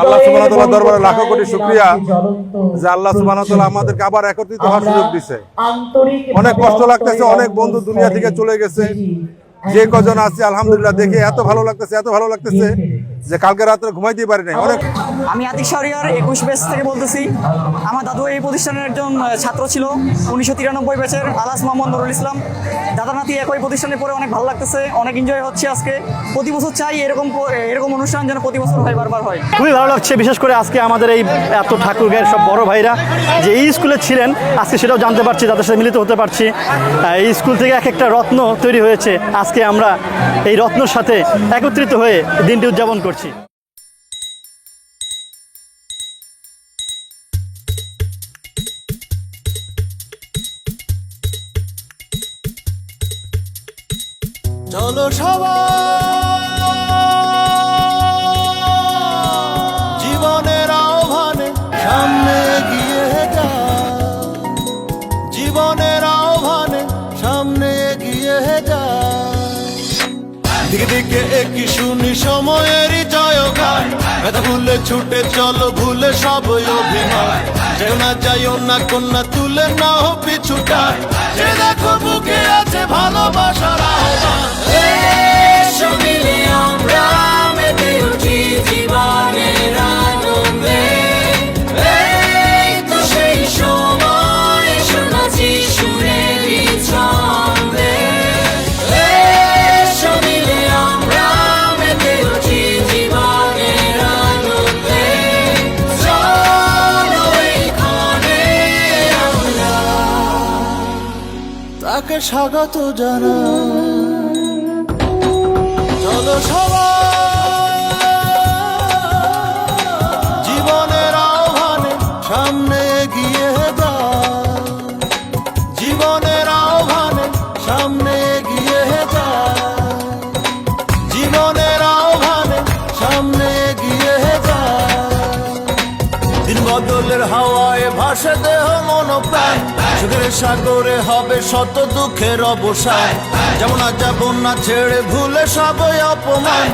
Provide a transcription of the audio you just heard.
আল্লাহ সুবহানাহু ওয়া তাআলার দরবারে লাখো কোটি শুকরিয়া যে আল্লাহ সুবহানাহু ওয়া তাআলা আমাদেরকে আবার একত্রিত হওয়ার সুযোগ দিয়েছে। অনেক কষ্ট লাগতেছে, অনেক বন্ধু দুনিয়া থেকে চলে গেছে, যে কজন আছে আলহামদুলিল্লাহ দেখে এত ভালো লাগতেছে যে কালকে রাত্রে ঘুমাইতেই পারি নাই। অনেক আমি আতিক শাহরিয়ার 21 ব্যাচ থেকে বলতেছি। আমার দাদু এই প্রতিষ্ঠানের একজন ছাত্র ছিল, 1993 ব্যাচের আলাস মোহাম্মদ নুরুল ইসলাম। দাদা নাতি একই প্রতিষ্ঠানে পড়ে অনেক ভালো লাগতেছে, অনেক এনজয় হচ্ছে আজকে। প্রতি বছর চাই এরকম অনুষ্ঠান যেন প্রতি বছর হয়, বারবার হয়। খুবই ভালো লাগছে, বিশেষ করে আজকে আমাদের এই এত ঠাকুর গায়ের সব বড় ভাইরা যে এই স্কুলে ছিলেন আজকে সেটাও জানতে পারছি, তাদের সাথে মিলিত হতে পারছি। এই স্কুল থেকে এক একটা রত্ন তৈরি হয়েছে, আজকে আমরা এই রত্নর সাথে একত্রিত হয়ে দিনটি উদযাপন করছি। চলো সবাই জীবনের আহ্বানে সামনে এগিয়ে যায়, জীবনের আহ্বানে সামনে এগিয়ে যায়। দিকে দিকে একই শুনি সময়েরই জয়গান, ব্যথা ভুলে ছুটে চলো ভুলে সব অভিমান। যাইও না কন্যা তুলে নাও পিছুটান, যে দেখো বুকে আছে ভালোবাসার আহ্বান। এসো মিলে আমরা মেতে উঠি জীবনের আনন্দে, এই তো সেই সময় শোনাচ্ছি সুরেরই ছন্দে। এসো মিলে আমরা মেতে উঠি জীবনের আনন্দে, চলো এইখানে আমরা তাকে স্বাগত জানাই। চলো সবাই জীবনের আহ্বানে সামনে এগিয়ে যায়, জীবনের আহ্বানে সামনে এগিয়ে যায়, জীবনের আহ্বানে সামনে এগিয়ে যায়। দিন বদলের হাওয়ায় ভাসে দেহ মন প্রাণ, সুখের সাগরে হবে শত দুঃখের অবসান। যেমন আজ যাব না ছেড়ে ভুলে সবই অপমান।